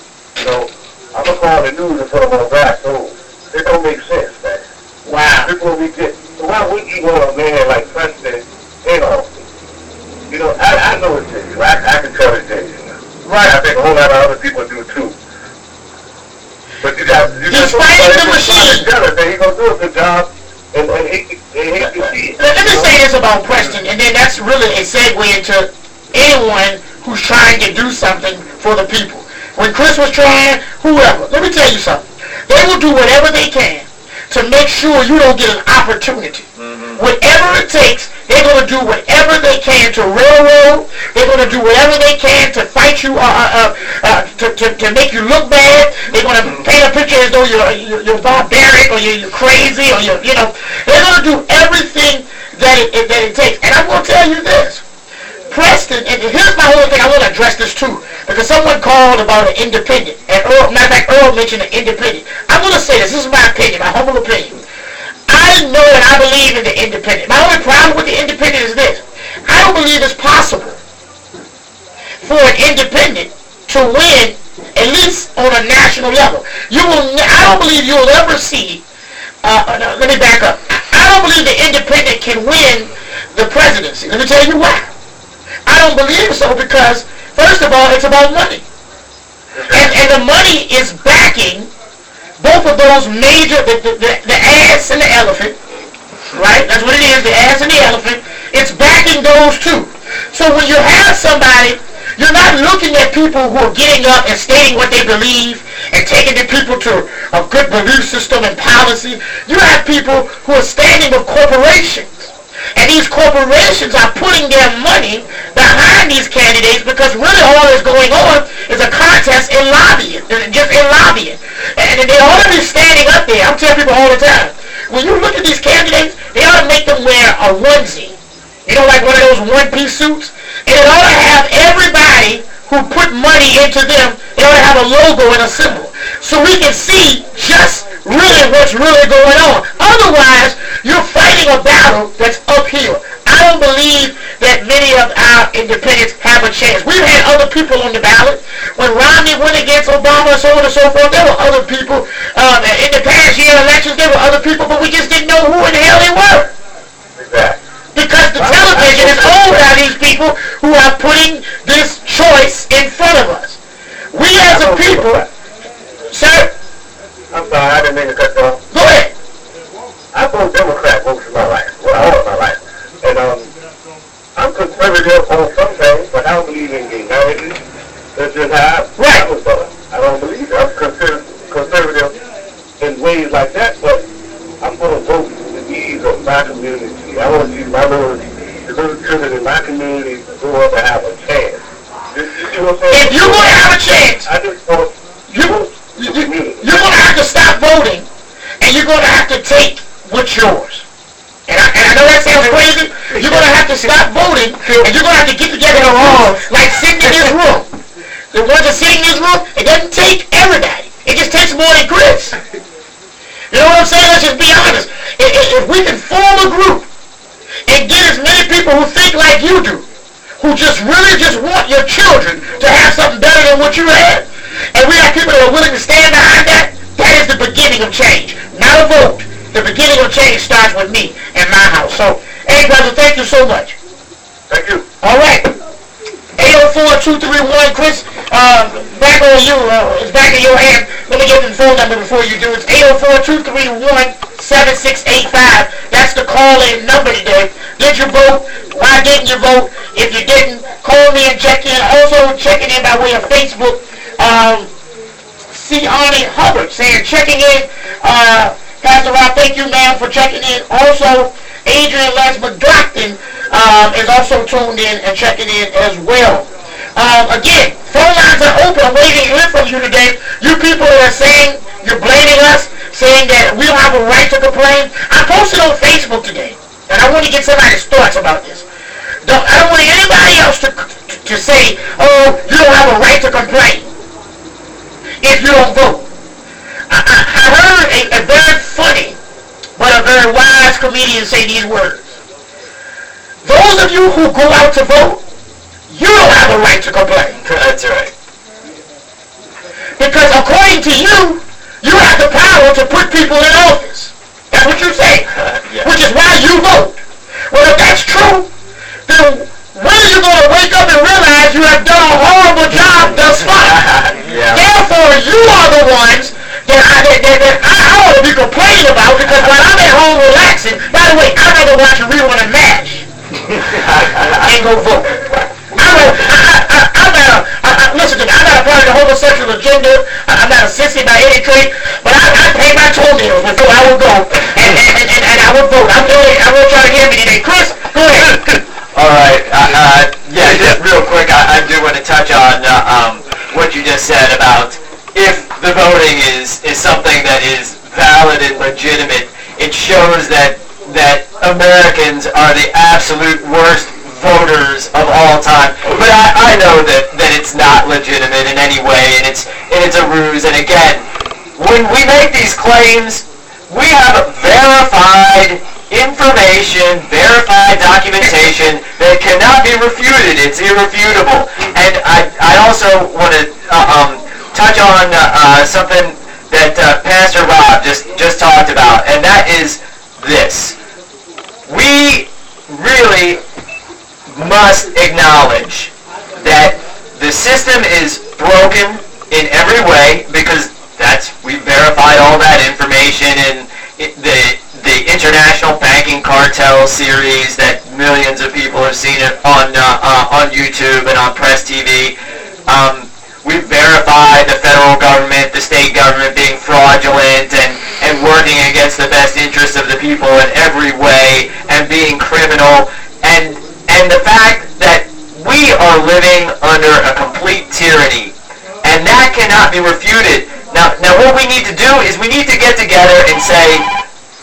So, I'm going to call the news and put them on back. So, it don't make sense, man. Wow. This is what we get. So why would you want a man like Preston in office? I know it's dangerous. I can tell it's dangerous. Right. I think a whole lot of other people do too. But you got He's fighting the machine. He's going to do a good job, and he can see it. Let me say this about Preston, and then that's really a segue into anyone who's trying to do something for the people. When Chris was trying, whoever, let me tell you something. They will do whatever they can to make sure you don't get an opportunity. Whatever it takes, they're going to do whatever they can to railroad. They're going to do whatever they can to fight you, to make you look bad. They're going to paint a picture as though you're barbaric or you're crazy or They're going to do everything that it takes. And I'm going to tell you this. Preston, and here's my whole thing, I want to address this too, because someone called about an independent, and Earl mentioned an independent. I'm going to say this is my opinion, my humble opinion. I know and I believe in the independent. My only problem with the independent is this. I don't believe it's possible for an independent to win, at least on a national level. I don't believe you'll ever see, let me back up. I don't believe the independent can win the presidency. Let me tell you why. I don't believe so because, first of all, it's about money. And the money is backing both of those major, the ass and the elephant, right? That's what it is, the ass and the elephant. It's backing those two. So when you have somebody, you're not looking at people who are getting up and stating what they believe and taking the people to a good belief system and policy. You have people who are standing with corporations. And these corporations are putting their money behind these candidates because really all that's going on is a contest in lobbying, just in lobbying. And they ought to be standing up there. I'm telling people all the time. When you look at these candidates, they ought to make them wear a onesie. Like one of those one-piece suits. And it ought to have everybody who put money into them, they ought to have a logo and a symbol. So we can see just really what's really going on. Otherwise, you're fighting a battle that's uphill. I don't believe that many of our independents have a chance. We've had other people on the ballot. When Romney went against Obama and so on and so forth, there were other people. In the past year elections, there were other people, but we just didn't know who in the hell they were. Exactly. Because the television is owned by these people who are putting this choice in front of us. We as a people, sir, in ways like that, but I'm going to vote the needs of my community. I want to see the little children in my community grow up and have a chance. You see what I'm saying? If you're going to have a chance, I just want you're going to have to stop voting, and you're going to have to take what's yours. And I know that sounds crazy. You're going to have to stop voting, and you're going to have to get together in a room, like sitting in this room. The ones that sit in this room, it doesn't take everybody. It just takes more than Chris. You know what I'm saying? Let's just be honest. If we can form a group and get as many people who think like you do, who just really just want your children to have something better than what you had, and we have people that are willing to stand behind that, that is the beginning of change. Not a vote. The beginning of change starts with me and my house. So, hey, brother, thank you so much. Thank you. All right. 804-231, Chris, back on you. It's back in your hand. Let me get the phone number before you do. It's 804-231-7685. That's the call-in number today. Did you vote? Why didn't you vote? If you didn't, call me and check in. Also, checking in by way of Facebook. C. Arnie Hubbard saying, checking in. Pastor Rob, thank you, ma'am, for checking in. Also, Adrian Les McGlockton is also tuned in and checking in as well. Again, phone lines are open. I'm waiting to hear from you today. You people that are saying, you're blaming us, saying that we don't have a right to complain. I posted on Facebook today, and I want to get somebody's thoughts about this. I don't want anybody else to say, oh, you don't have a right to complain if you don't vote. I heard a very funny but a very wise comedian say these words. Those of you who go out to vote, you don't have a right to complain. That's right. Because according to you, you have the power to put people in office. That's what you say. Yeah. Which is why you vote. Well, if that's true, then when are you going to wake up and realize you have done a horrible job thus far? Yeah. Therefore, you are the ones that I ought to be complaining about, because when I'm at home relaxing, by the way, I'd rather watch a rerun of MASH and go vote. Listen to me, I'm not a part of the homosexual agenda. I'm not a sissy by any trait, but I pay my toenails before I would go, and I would vote. I will try to hear me today. Chris, go ahead. All right. Yeah, just real quick, I do want to touch on what you just said about if the voting is something that is valid and legitimate. It shows that Americans are the absolute worst voters of all time. But I know that it's not legitimate in any way, and it's a ruse. And again, when we make these claims, we have verified information, verified documentation that cannot be refuted. It's irrefutable. And I also want to touch on something that Pastor Rob just talked about, and that is this. We really must acknowledge that the system is broken in every way, because we verified all that information in the International Banking Cartel series that millions of people have seen it on YouTube and on Press TV. We've verified the federal government, the state government being fraudulent and working against the best interests of the people in every way and being criminal. And the fact that we are living under a complete tyranny, and that cannot be refuted. Now what we need to do is we need to get together and say,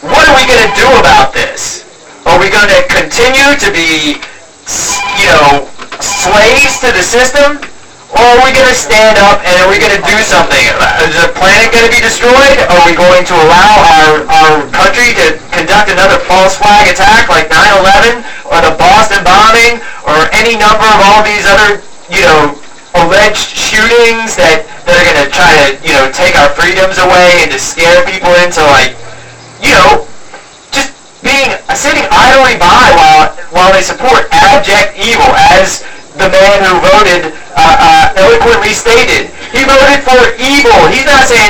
what are we going to do about this? Are we going to continue to be, slaves to the system? Or are we going to stand up and are we going to do something? Is the planet going to be destroyed? Are we going to allow our country to conduct another false flag attack like 9/11 or the Boston bombing or any number of all these other, alleged shootings that are going to try to, take our freedoms away and to scare people into just sitting idly by while they support abject evil, as the man who voted eloquently stated. He voted for evil. He's not saying,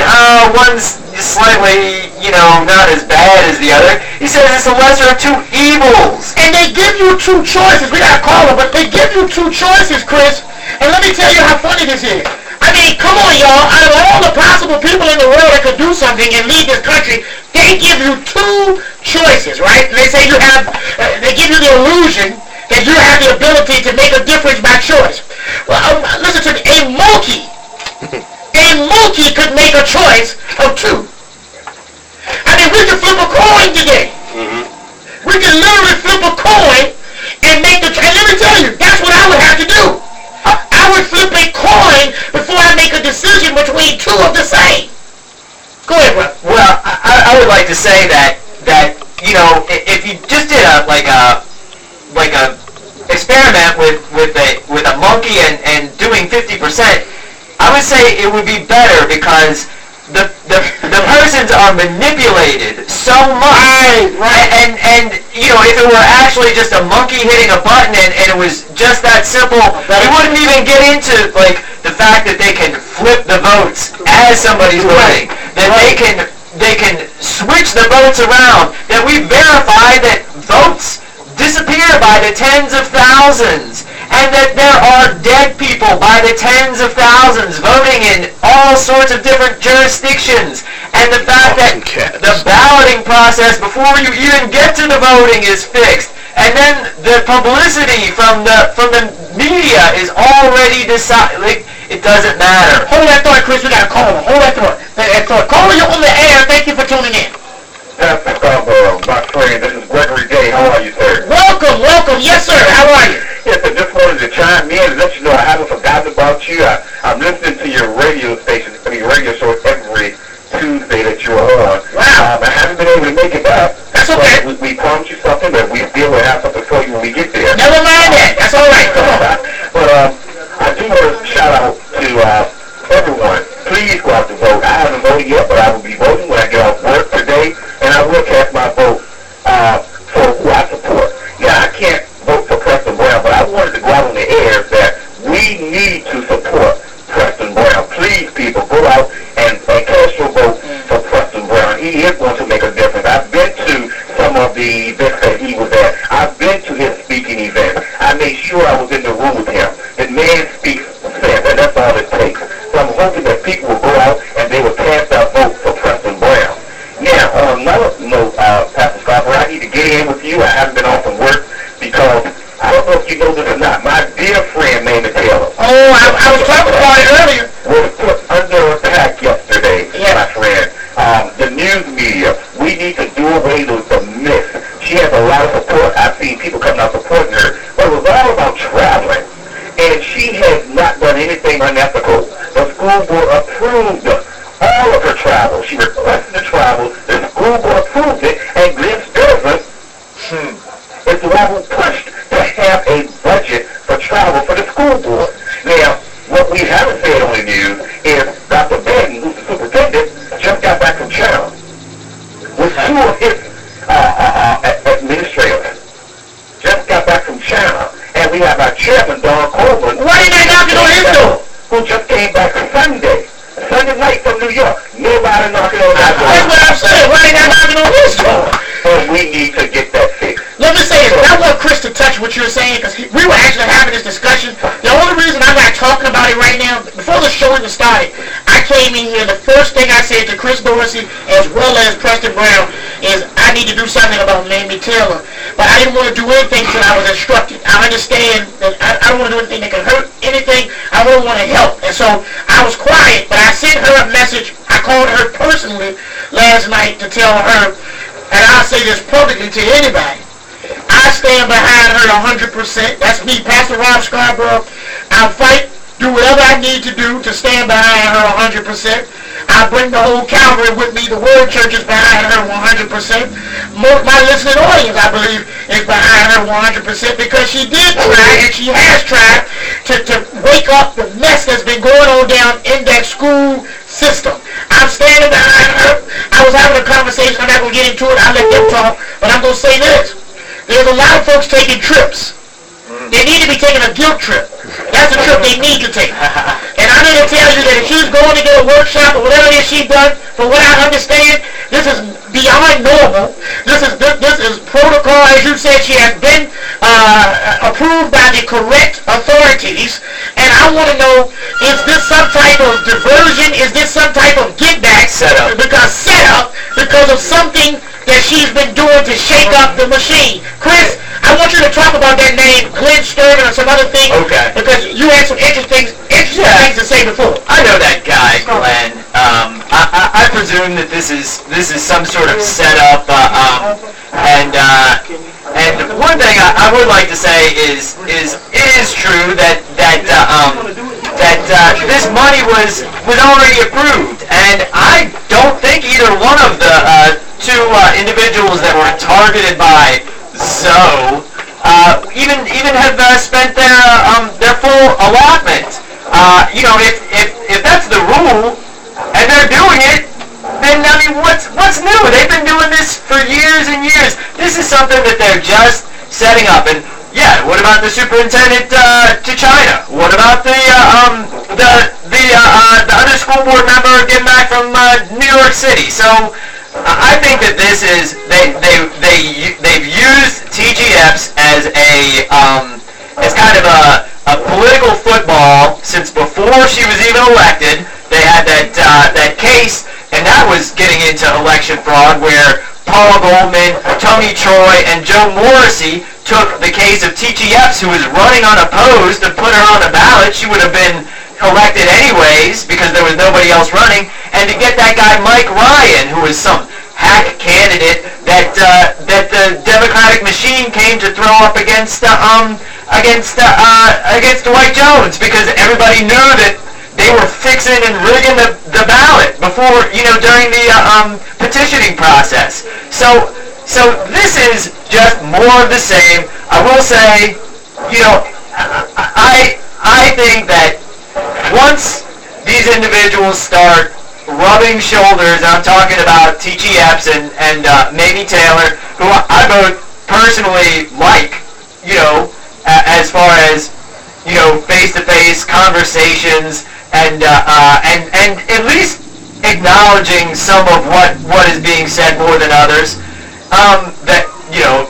one's slightly, not as bad as the other. He says it's the lesser of two evils. And they give you two choices. We got to call them, but they give you two choices, Chris. And let me tell you how funny this is. I mean, come on, y'all. Out of all the possible people in the world that could do something and lead this country, they give you two choices, right? And they say you have, they give you the illusion that you have the ability to make a difference by choice. Well, listen to me. A monkey could make a choice of two. I mean, we can flip a coin today. We can literally flip a coin and make the choice. And let me tell you, that's what I would have to do. I would flip a coin before I make a decision between two of the same. Go ahead, bro. Well, I would like to say that you know, if you just did a experiment with a monkey and doing 50%, I would say it would be better because the persons are manipulated so much. Right. And you know, if it were actually just a monkey hitting a button and it was just that simple, we wouldn't even get into like the fact that they can flip the votes as somebody's voting, that they can switch the votes around, that we verify that votes disappear by the tens of thousands, and that there are dead people by the tens of thousands voting in all sorts of different jurisdictions, and the fact that the balloting process before you even get to the voting is fixed, and then the publicity from the media is already decided. Like, it doesn't matter. Hold that thought, Chris. We got a caller. Hold that thought. Caller, you're on the air. Thank you for tuning in. Pastor Scarborough, my friend, this is Gregory Day. How are you, sir? Welcome. Yes, sir. How are you? Yes, I just wanted to chime in and let you know I haven't forgotten about you. I'm listening to your radio show every Tuesday that you're on. Wow. I haven't been able to make it back. That's okay. We promised you something, but we still will have something for you when we get there. Never mind that. That's all right. Come on. But I do want to shout out to everyone. Please go out to vote. I haven't voted yet, but I will be voting when I get off work today, and I will cast my vote for who I support. Yeah, I can't vote for Preston Brown, but I wanted to go out on the air that we need to support Preston Brown. Please, people, go out and cast your vote for Preston Brown. He is going to make a difference. I've been to some of the events that he was at. I've been to his speaking events. I made sure I was in the room with him. The man speaks sense, and that's all it takes. So I'm hoping that people will go out and they will cast their vote for Preston Brown. Now, on another note, Pastor Scarborough, I need to get in with you. I haven't been off from work because I don't know if you know this or not. My dear friend, Mamie Taylor. Oh, I was talking about it earlier. Was put under attack yesterday, my friend. The news media, we need to do away with the myth. She has a lot of support. I've seen people coming out supporting her, but it was all about traveling. And she has not done anything unethical. The school board approved all of her travel. She requested to travel. The school board approved it, and Glenn Stillman is the one who pushed to have a budget for travel for the school board. Now, what we haven't said on the news is Dr. Benton, who's the superintendent, just got back from China with two of his administrators. Just got back from China. And we have our chairman, Don Coleman. Why didn't they knock it on his door? Who just came back Sunday night from New York. Nobody knocking on that door. That's what I'm saying. Why didn't they knock it on his door? And we need to get that fixed. Let me say this. I want Chris to touch what you're saying because we were actually having this discussion. The only reason I'm not talking about it right now, before the show even started, I came in here, the first thing I said to Chris Dorsey as well as Preston Brown is I need to do something about Mamie Taylor. But I didn't want to do anything until I was instructed. I understand that I don't want to do anything that can hurt anything. I really want to help. And so I was quiet, but I sent her a message. I called her personally last night to tell her, and I'll say this publicly to anybody, I stand behind her 100%. That's me, Pastor Rob Scarborough. I'll fight, do whatever I need to do to stand behind her 100%. I bring the whole Calvary with me. The Word Church is behind her 100%. My listening audience, I believe, is behind her 100% because she did try, and she has tried, to wake up the mess that's been going on down in that school system. I'm standing behind her. I was having a conversation. I'm not going to get into it. I'll let them talk. But I'm going to say this. There's a lot of folks taking trips. They need to be taking a guilt trip. That's a trip they need to take. And I'm here to tell you that if she's going to get a workshop or whatever it is she's done, from what I understand, this is beyond normal. This is protocol. As you said, she has been approved by the correct authorities. And I I want to know, is this some type of diversion? Is this some type of get back? Set up because of something that she's been doing to shake up the machine. Chris, I want you to talk about that name, Glenn Sturman, or some other thing. Okay. Because you had some interesting things to say before. I know that guy, Glenn. I presume that this is some sort of setup. And one thing I would like to say is it is true that this money was already approved, and I don't think either one of the two individuals that were targeted by Zoe even have spent their full allotment. If that's the rule and they're doing it, then I mean, what's new? They've been doing this for years and years. This is something that they're just setting up. And yeah, what about the superintendent to China? What about the other school board member getting back from New York City? So I think that this is they've used TGFs as as kind of a political football since before she was even elected. They had that case, and that was getting into election fraud where Paula Goldman, Tony Troy, and Joe Morrissey took the case of TGFs, who was running unopposed, and put her on the ballot. She would have been elected anyways because there was nobody else running, and to get that guy Mike Ryan, who was some hack candidate that the Democratic machine came to throw up against Dwight Jones, because everybody knew that they were fixing and rigging the ballot before, during the petitioning process. So this is just more of the same. I will say, I think that once these individuals start rubbing shoulders, and I'm talking about TGFs and Mamie Taylor, who I both personally like, as far as, face-to-face conversations, and at least acknowledging some of what is being said more than others. That,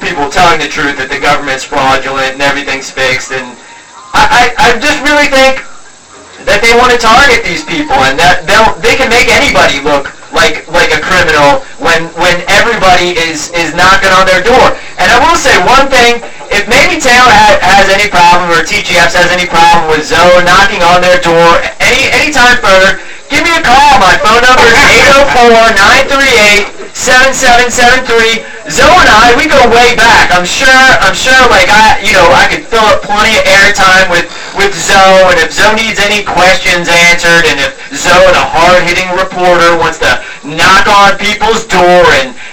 people telling the truth that the government's fraudulent and everything's fixed. And I just really think that they want to target these people, and that they can make anybody look like a criminal when everybody is knocking on their door. And I will say one thing: if Mamie Taylor has any problem, or TGFs has any problem with Zoe knocking on their door any time further, give me a call. My phone number is 804-938-7773. Zoe and I, we go way back. I'm sure, like I could fill up plenty of airtime with Zoe, and if Zoe needs any questions answered, and if Zoe, a hard-hitting reporter, wants to knock on people's door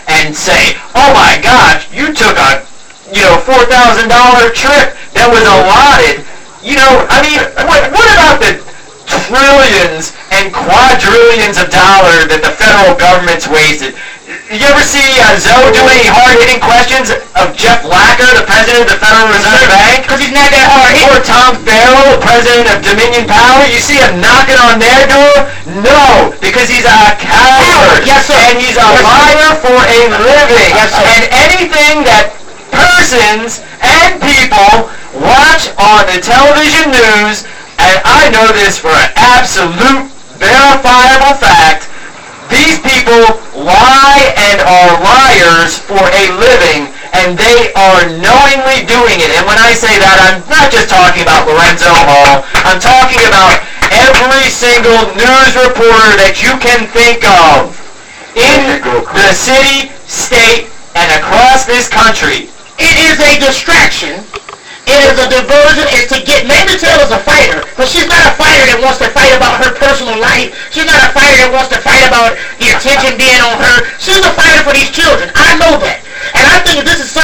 and say, "Oh my gosh, you took a $4,000 trip that was allotted." What about the trillions and quadrillions of dollars that the federal government's wasted? You ever see Zoe do any hard-hitting questions of Jeff Lacker, the president of the Federal Reserve Bank? Because he's not that hard-hitting. Or Tom Farrell, the president of Dominion Power? You see him knocking on their door? No, because he's a coward. Yes, sir. And he's a liar for a living. Yes, sir. And anything that persons and people watch on the television news, and I know this for an absolute verifiable fact, these people lie and are liars for a living, and they are knowingly doing it. And when I say that, I'm not just talking about Lorenzo Hall. I'm talking about every single news reporter that you can think of in the city, state, and across this country. It is a distraction. It is a diversion. It's to get Mamie Taylor's a fighter, but she's not a fighter that wants to fight about her personal life. She's not a fighter that wants to fight about the attention being on her. She's a fighter for these children. I know that.